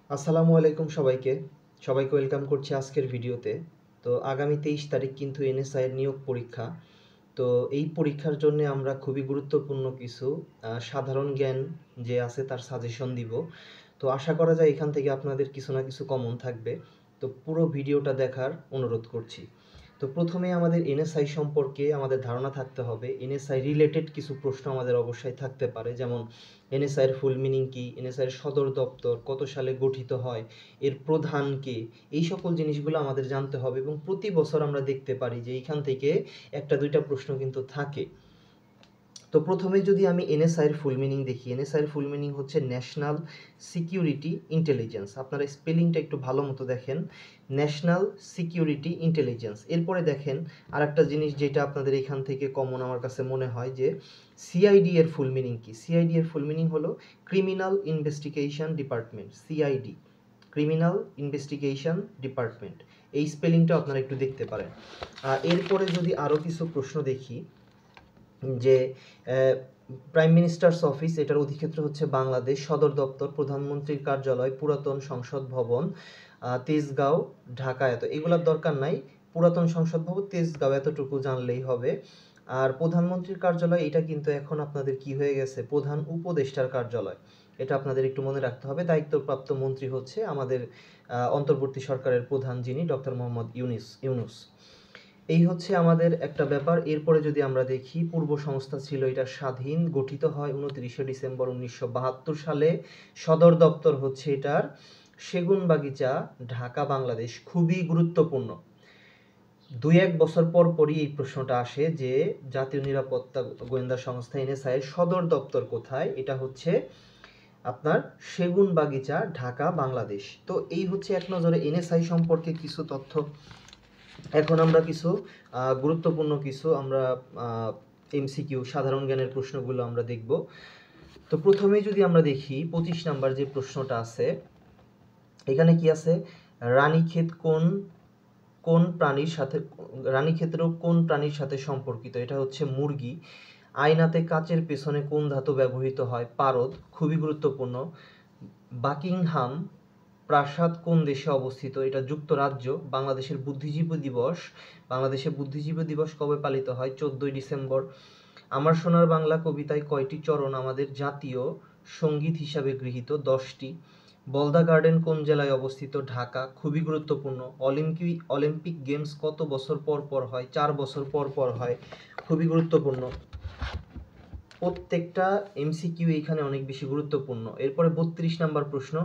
আসসালামু আলাইকুম সবাইকে ওয়েলকাম করছি আজকের ভিডিওতে। তো আগামী 23 তারিখ কিন্তু এনএসআই এর নিয়োগ পরীক্ষা। তো এই পরীক্ষার জন্য আমরা খুবই গুরুত্বপূর্ণ কিছু সাধারণ জ্ঞান যে আছে তার সাজেশন দিব। তো আশা করা যায় এখান থেকে আপনাদের কিছু না কিছু কমন থাকবে। তো পুরো ভিডিওটা দেখার অনুরোধ করছি। তো প্রথমে আমাদের এনএসআই সম্পর্কে আমাদের ধারণা থাকতে হবে। এনএসআই রিলেটেড কিছু প্রশ্ন আমাদের অবশ্যই থাকতে পারে, যেমন এনএসআই এর ফুল মিনিং কি, এনএসআই এর সদর দপ্তর কত সালে গঠিত হয়, এর প্রধান কে, এই সকল জিনিসগুলো আমাদের জানতে হবে। এবং প্রতি বছর আমরা দেখতে পারি যে এইখান থেকে একটা দুইটা প্রশ্ন কিন্তু থাকে। তো প্রথমে যদি আমি এনএসআই এর ফুল মিনিং দেখি, এনএসআই এর ফুল মিনিং হচ্ছে ন্যাশনাল সিকিউরিটি ইন্টেলিজেন্স। আপনারা স্পেলিংটা একটু ভালো মতো দেখেন, ন্যাশনাল সিকিউরিটি ইন্টেলিজেন্স। এরপরে দেখেন আরেকটা জিনিস যেটা আপনাদের এখান থেকে কমন আমার কাছে মনে হয়, যে সিআইডি এর ফুল মিনিং কি। সিআইডি এর ফুল মিনিং হলো criminal investigation department, CID, criminal investigation department. এই স্পেলিংটা আপনারা একটু দেখতে পারেন। এরপরে যদি আরও কিছু প্রশ্ন দেখি, যে প্রাইম মিনিস্টার্স অফিস, এটার অধিক্ষেত্র হচ্ছে বাংলাদেশ, সদর দপ্তর প্রধানমন্ত্রীর কার্যালয়, পুরাতন সংসদ ভবন তেজগাঁও, ঢাকা। এত এগুলোর দরকার নাই, পুরাতন সংসদ ভবন তেজগাঁও এতটুকু জানলেই হবে। আর প্রধানমন্ত্রীর কার্যালয় এটা কিন্তু এখন আপনাদের কি হয়ে গেছে, প্রধান উপদেষ্টার কার্যালয়। এটা আপনাদের একটু মনে রাখতে হবে। দায়িত্বপ্রাপ্ত মন্ত্রী হচ্ছে আমাদের অন্তর্বর্তী সরকারের প্রধান, যিনি ডক্টর মোহাম্মদ ইউনূস। এই হচ্ছে আমাদের একটা ব্যাপার। এরপরে যদি আমরা দেখি, পূর্ব সংস্থা ছিল এটা স্বাধীন, গঠিত হয় 29শে ডিসেম্বর 1972 সালে। সদর দপ্তর হচ্ছে এটার সেগুনবাগিচা, ঢাকা, বাংলাদেশ। খুবই গুরুত্বপূর্ণ, 2-1 বছর পর পরই এই প্রশ্নটা আসে যে জাতীয় নিরাপত্তা গোয়েন্দা সংস্থা এনএসআই এর সদর দপ্তর কোথায়। এটা হচ্ছে আপনার সেগুনবাগিচা, ঢাকা, বাংলাদেশ। তো এই হচ্ছে এক নজরে এনএসআই সম্পর্কে কিছু তথ্য। এখন আমরা কিছু গুরুত্বপূর্ণ কিছু আমরা এমসিকিউ সাধারণ জ্ঞানের প্রশ্নগুলো আমরা দেখব। তো প্রথমেই যদি আমরা দেখি 25 নাম্বার যে প্রশ্নটা আছে, এখানে কি আছে, রানীক্ষেত কোন প্রাণীর সাথে, রানীক্ষেত্র কোন প্রাণীর সাথে সম্পর্কিত। এটা হচ্ছে মুরগি। আয়নাতে কাচের পেছনে কোন ধাতু ব্যবহৃত হয়, পারদ। খুবই গুরুত্বপূর্ণ। বাকিংহাম প্রাসাদ কোন দেশে অবস্থিত, এটা যুক্তরাজ্য। বাংলাদেশের বুদ্ধিজীবী দিবস কবে পালিত হয়, 14ই ডিসেম্বর। আমার সোনার বাংলা কবিতায় কয়টি চরণ আমাদের জাতীয় সঙ্গীত হিসাবে গৃহীত, 10টি। বলদা গার্ডেন কোন জেলায় অবস্থিত, ঢাকা। খুবই গুরুত্বপূর্ণ। অলিম্পিক গেমস কত বছর পর পর হয়, 4 বছর পর পর হয়। খুবই গুরুত্বপূর্ণ। প্রত্যেকটা এমসিকিউ এখানে অনেক বেশি গুরুত্বপূর্ণ। এরপরে 32 নাম্বার প্রশ্ন,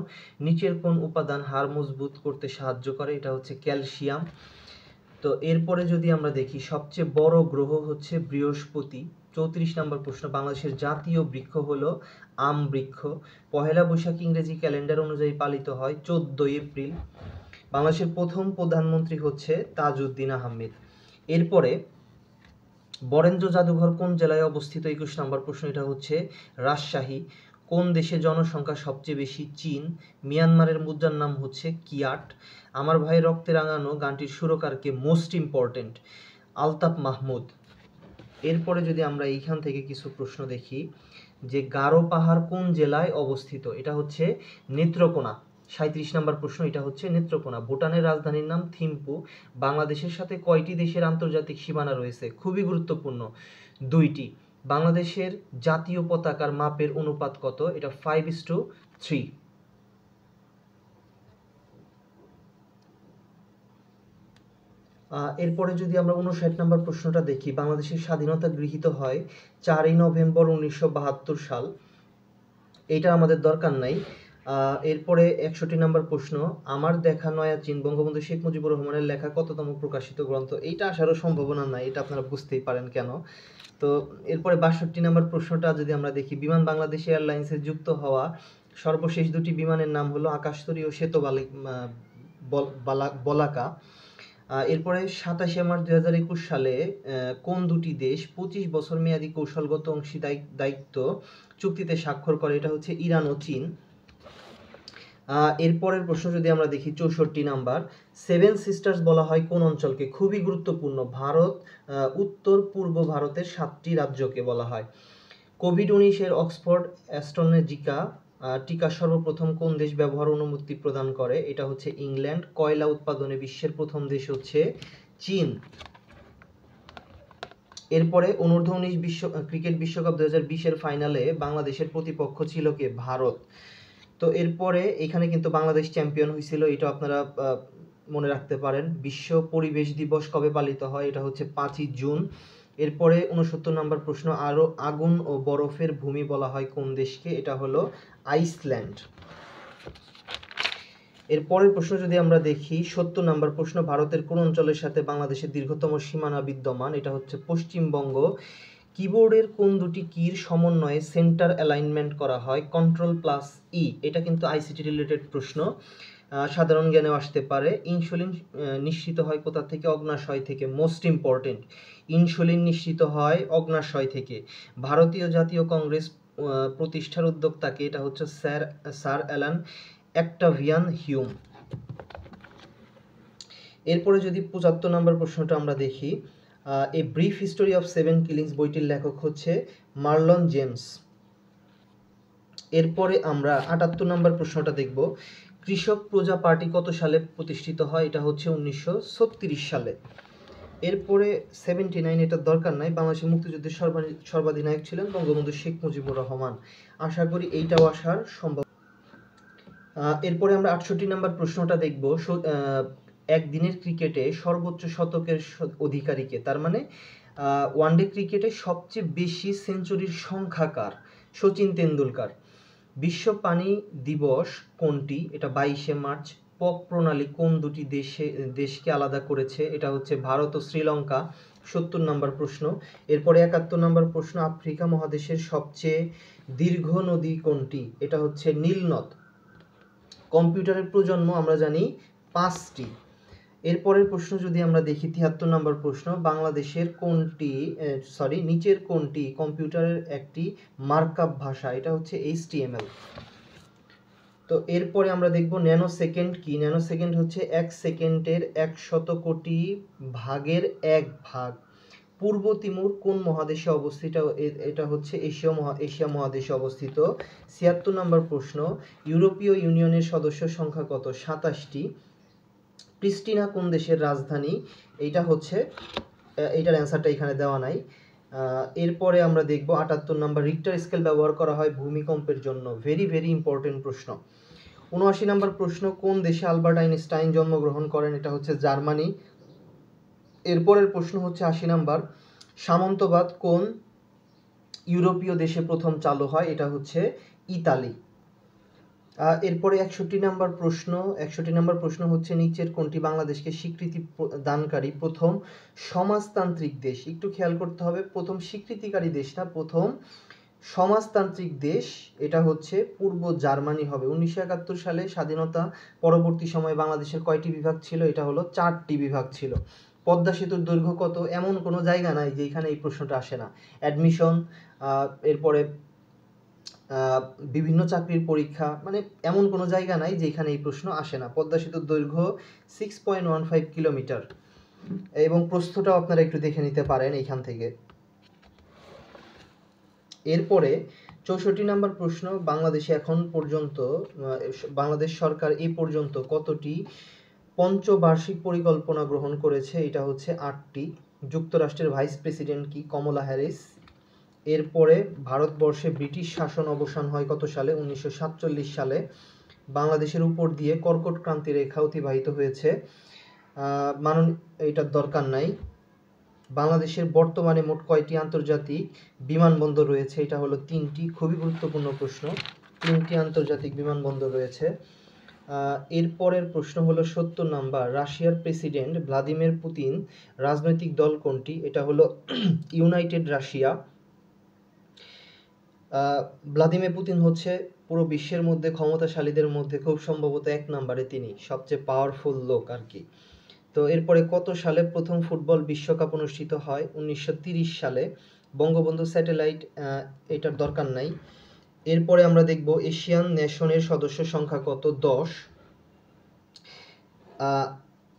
নিচের কোন উপাদান হাড় মজবুত করতে সাহায্য করে, এটা হচ্ছে ক্যালসিয়াম। তো এরপরে যদি আমরা দেখি, সবচেয়ে বড় গ্রহ হচ্ছে বৃহস্পতি। 34 নাম্বার প্রশ্ন, বাংলাদেশের জাতীয় বৃক্ষ হলো আম বৃক্ষ। পহেলা বৈশাখ ইংরেজি ক্যালেন্ডার অনুযায়ী পালিত হয় 14 এপ্রিল। বাংলাদেশের প্রথম প্রধানমন্ত্রী হচ্ছে তাজউদ্দিন আহমেদ। এরপরে বরেন্দ্র জাদুঘর কোন জেলায় অবস্থিত, 21 নম্বর প্রশ্ন, এটা হচ্ছে রাজশাহী। কোন দেশে জনসংখ্যা সবচেয়ে বেশি, চীন। মিয়ানমারের মুদ্রার নাম হচ্ছে কিয়াট। আমার ভাই রক্তে রাঙানো গানটির সুরকার কে, মোস্ট ইম্পর্টেন্ট আলতাফ মাহমুদ। এরপরে যদি আমরা এইখান থেকে কিছু প্রশ্ন দেখি, যে গারো পাহাড় কোন জেলায় অবস্থিত, এটা হচ্ছে নেত্রকোনা। 37 নম্বর প্রশ্ন, এটা হচ্ছে নেত্রকোনা। ভুটানের রাজধানীর নাম থিম্পু। বাংলাদেশের সাথে কয়টি দেশের আন্তর্জাতিক সীমানা রয়েছে, খুবই গুরুত্বপূর্ণ, 2টি। বাংলাদেশের জাতীয় পতাকার মাপের অনুপাত কত, এটা 5:3। এরপরে যদি আমরা 59 নম্বর প্রশ্নটা দেখি, বাংলাদেশের স্বাধীনতা গৃহীত হয় 4ই নভেম্বর 1972 সাল। এটা আমাদের দরকার নাই। এরপরে 61 নম্বর প্রশ্ন, আমার দেখা নয়া চীন বঙ্গবন্ধু শেখ মুজিবুর রহমানের লেখা কততম প্রকাশিত গ্রন্থ। এইটা আসারও সম্ভাবনা নাই, এটা আপনারা বুঝতেই পারেন কেন। তো এরপরে 62 নম্বর প্রশ্নটা যদি আমরা দেখি, বিমান বাংলাদেশ এয়ারলাইন্সে যুক্ত হওয়া সর্বশেষ দুটি বিমানের নাম হলো আকাশতরী ও বলাকা। এরপরে 27 মার্চ 2021 সালে কোন দুটি দেশ 25 বছর মেয়াদী কৌশলগত দায়িত্ব চুক্তিতে স্বাক্ষর করে, এটা হচ্ছে ইরান ও চীন। এরপরের প্রশ্ন যদি আমরা দেখি 64 নাম্বার, 7 সিস্টার্স বলা হয় কোন অঞ্চলকে, খুবই গুরুত্বপূর্ণ, ভারত, উত্তর পূর্ব ভারতের 7টি রাজ্যকে বলা হয়। কোভিড-19 এর অক্সফোর্ড অ্যাস্ট্রাজেনেকা টিকা সর্বপ্রথম কোন দেশ ব্যবহার অনুমতি প্রদান করে? এটা হচ্ছে ইংল্যান্ড। কয়লা উৎপাদনে বিশ্বের প্রথম দেশ হচ্ছে চীন। এরপরে অনূর্ধ্ব 19 ক্রিকেট বিশ্বকাপ 2020 ফাইনালে বাংলাদেশের প্রতিপক্ষ ছিল কে? ভারত। তো এরপরে এখানে কিন্তু বাংলাদেশ চ্যাম্পিয়ন হয়েছিল, এটা আপনারা মনে রাখতে পারেন। বিশ্ব পরিবেশ দিবস কবে পালিত হয়? এটা হচ্ছে 5ই জুন। এরপরে 69 নম্বর প্রশ্ন, আরো আগুন ও বরফের ভূমি বলা হয় কোন দেশকে? এটা হলো আইসল্যান্ড। এরপরের প্রশ্ন যদি আমরা দেখি, 70 নম্বর প্রশ্ন, ভারতের কোন অঞ্চলের সাথে বাংলাদেশের দীর্ঘতম সীমানা বিদ্যমান? এটা হচ্ছে পশ্চিমবঙ্গ। কিবোর্ডের কোন দুটি কির সমন্বয়ে সেন্টার অ্যালাইনমেন্ট করা হয়? কন্ট্রোল+ই। এটা কিন্তু আইসিটি রিলেটেড প্রশ্ন, সাধারণ জ্ঞানেও আসতে পারে। ইনসুলিন নিঃসৃত হয় কোথা থেকে? অগ্ন্যাশয় থেকে। মোস্ট ইম্পর্টেন্ট, ইনসুলিন নিঃসৃত হয় অগ্ন্যাশয় থেকে। ভারতীয় জাতীয় কংগ্রেস প্রতিষ্ঠার উদ্যোক্তাকে? এটা হচ্ছে স্যার অ্যালান অক্টাভিয়ান হিউম। এরপরে যদি 75 নম্বর প্রশ্নটা আমরা দেখি, a brief history of 7 killings বইটির লেখক হচ্ছে মার্লন জেমস। এরপরে আমরা 78 নম্বর প্রশ্নটা দেখব, কৃষক প্রজা পার্টি কত সালে প্রতিষ্ঠিত হয়? এটা হচ্ছে 1936 সালে। এরপরে 79, এটার দরকার নাই। বাংলাদেশের মুক্তিযুদ্ধের সর্বাধিনায়ক ছিলেন বঙ্গবন্ধু শেখ মুজিবুর রহমান। আশা করি এইটাও আসার সম্ভব। এরপরে আমরা 68 নম্বর প্রশ্নটা দেখব, একদিনের ক্রিকেটে সর্বোচ্চ শতকের অধিকারীকে? তার মানে ওয়ানডে ক্রিকেটে সবচেয়ে বেশি সেঞ্চুরির সংখ্যা কার? সচিন তেন্ডুলকার। বিশ্ব পানি দিবস কোনটি? এটা 22শে মার্চ। পক প্রণালী কোন দুটি দেশকে আলাদা করেছে? এটা হচ্ছে ভারত ও শ্রীলঙ্কা। 70 নম্বর প্রশ্ন। এরপরে 71 নম্বর প্রশ্ন, আফ্রিকা মহাদেশের সবচেয়ে দীর্ঘ নদী কোনটি? এটা হচ্ছে নীল নদ। কম্পিউটারের প্রজন্ম আমরা জানি 5টি। এরপরের প্রশ্ন যদি আমরা দেখি, 73 নম্বর প্রশ্ন, বাংলাদেশের নিচের কোনটি কম্পিউটারের একটি মার্কআপ ভাষা? এটা হচ্ছে HTML। তো এরপরে আমরা দেখব ন্যানো সেকেন্ড কি? ন্যানো সেকেন্ড হচ্ছে 1 সেকেন্ডের 100 কোটি ভাগের 1 ভাগ। পূর্ব তিমুর কোন মহাদেশে অবস্থিত? এটা হচ্ছে এশিয়া মহাদেশে অবস্থিত। 76 নম্বর প্রশ্ন, ইউরোপীয় ইউনিয়নের সদস্য সংখ্যা কত? 27টি। প্রিস্টিনা কোন দেশের রাজধানী? এইটা হচ্ছে, এইটার অ্যান্সারটা এখানে দেওয়া নাই। এরপরে আমরা দেখব 78 নম্বর, রিক্টার স্কেল ব্যবহার করা হয় ভূমিকম্পের জন্য। ভেরি ভেরি ইম্পর্টেন্ট প্রশ্ন। 79 নম্বর প্রশ্ন, কোন দেশে আলবার্ট আইনস্টাইন জন্মগ্রহণ করেন? এটা হচ্ছে জার্মানি। এরপরের প্রশ্ন হচ্ছে 80 নম্বর, সামন্তবাদ কোন ইউরোপীয় দেশে প্রথম চালু হয়? এটা হচ্ছে ইতালি। এরপরে 61 নম্বর প্রশ্ন হচ্ছে, নিচের কোনটি বাংলাদেশকে স্বীকৃতি দানকারী প্রথম সমাজতান্ত্রিক দেশ? একটু খেয়াল করতে হবে, প্রথম স্বীকৃতিকারী দেশ না, প্রথম সমাজতান্ত্রিক দেশ। এটা হচ্ছে পূর্ব জার্মানি হবে। 1971 সালে স্বাধীনতা পরবর্তী সময়ে বাংলাদেশের কয়টি বিভাগ ছিল? এটা হলো 4টি বিভাগ ছিল। পদ্মা সেতুর দৈর্ঘ্য কত? এমন কোনো জায়গা নাই যেখানে এই প্রশ্নটা আসে না। অ্যাডমিশন, এরপরে বিভিন্ন চাকরির পরীক্ষা, মানে এমন কোনো জায়গা নাই যেখানে এই প্রশ্ন আসে না। পদ্মা সেতুর দৈর্ঘ্য 6.15 কিলোমিটার, এবং প্রস্থটাও আপনারা একটু দেখে নিতে পারেন এইখান থেকে। এরপরে 64 নম্বর প্রশ্ন, বাংলাদেশে এখন পর্যন্ত বাংলাদেশ সরকার এই পর্যন্ত কতটি পঞ্চবার্ষিক পরিকল্পনা গ্রহণ করেছে? এটা হচ্ছে 8টি। যুক্তরাষ্ট্রের ভাইস প্রেসিডেন্ট কি? কমলা হ্যারিস। এরপরে ভারতবর্ষে ব্রিটিশ শাসন অবসান হয় কত সালে? 1947 সালে। বাংলাদেশের উপর দিয়ে কর্কট ক্রান্তি রেখা অতিবাহিত হয়েছে। এটার দরকার নাই। বাংলাদেশের বর্তমানে মোট কয়টি আন্তর্জাতিক বিমানবন্দর রয়েছে? এটা হলো 3টি। খুবই গুরুত্বপূর্ণ প্রশ্ন। 3টি আন্তর্জাতিক বিমানবন্দর রয়েছে। এরপরের প্রশ্ন হলো 70 নাম্বার, রাশিয়ার প্রেসিডেন্ট ভ্লাদিমির পুতিন রাজনৈতিক দল কোনটি? এটা হলো ইউনাইটেড রাশিয়া। ভ্লাদিমির পুতিন হচ্ছে পুরো বিশ্বের মধ্যে ক্ষমতাশালীদের মধ্যে খুব সম্ভবত 1 নম্বরে, তিনি সবচেয়ে পাওয়ারফুল লোক আর কি। তো এরপরে কত সালে প্রথম ফুটবল বিশ্বকাপ অনুষ্ঠিত হয়? 1930 সালে। বঙ্গবন্ধু স্যাটেলাইট, এটার দরকার নাই। এরপরে আমরা দেখব এশিয়ান নেশনের সদস্য সংখ্যা কত? 10।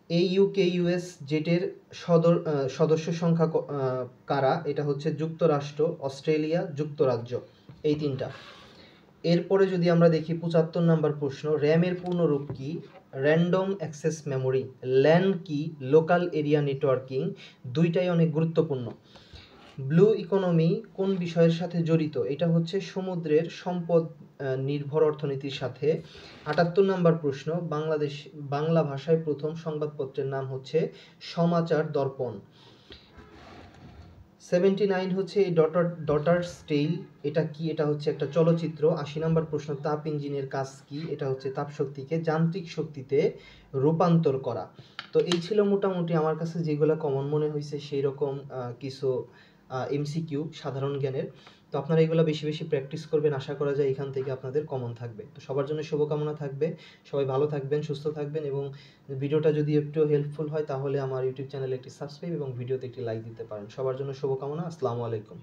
AUKUS জেটের সদস্য সংখ্যা কারা? এটা হচ্ছে যুক্তরাষ্ট্র, অস্ট্রেলিয়া, যুক্তরাজ্য, এই 3টা। এরপরে যদি আমরা দেখি ৭৫ নাম্বার প্রশ্ন, র্যামের পূর্ণরূপ কি? Random access memory. ল্যান কি? Local area networking. দুইটাই অনেক গুরুত্বপূর্ণ। ব্লু ইকোনমি কোন বিষয়ের সাথে জড়িত? এটা হচ্ছে সমুদ্রের সম্পদ নির্ভর অর্থনীতির সাথে। ৭৮ নাম্বার প্রশ্ন, বাংলা ভাষায় প্রথম সংবাদপত্রের নাম হচ্ছে সমাচার দর্পণ। 79 হচ্ছে এই ডটার্স টেইল, এটা কি? এটা হচ্ছে একটা চলচ্চিত্র। ৮০ নাম্বার প্রশ্ন, তাপ ইঞ্জিনের কাজ কি? এটা হচ্ছে তাপ শক্তিকে যান্ত্রিক শক্তিতে রূপান্তর করা। তো এই ছিল মোটামুটি আমার কাছে যেগুলো কমন মনে হয়েছে সেই রকম কিছু এমসিকিউ সাধারণ জ্ঞানের। তো আপনারা এগুলো বেশি বেশি প্র্যাকটিস করবেন, আশা করা যায় এখান থেকে আপনাদের কমন থাকবে। তো সবার জন্য শুভকামনা থাকবে, সবাই ভালো থাকবেন, সুস্থ থাকবেন, এবং ভিডিওটা যদি একটু হেল্পফুল হয় তাহলে আমার ইউটিউব চ্যানেলে একটি সাবস্ক্রাইব এবং ভিডিওতে একটি লাইক দিতে পারেন। সবার জন্য শুভকামনা। আসসালামু আলাইকুম।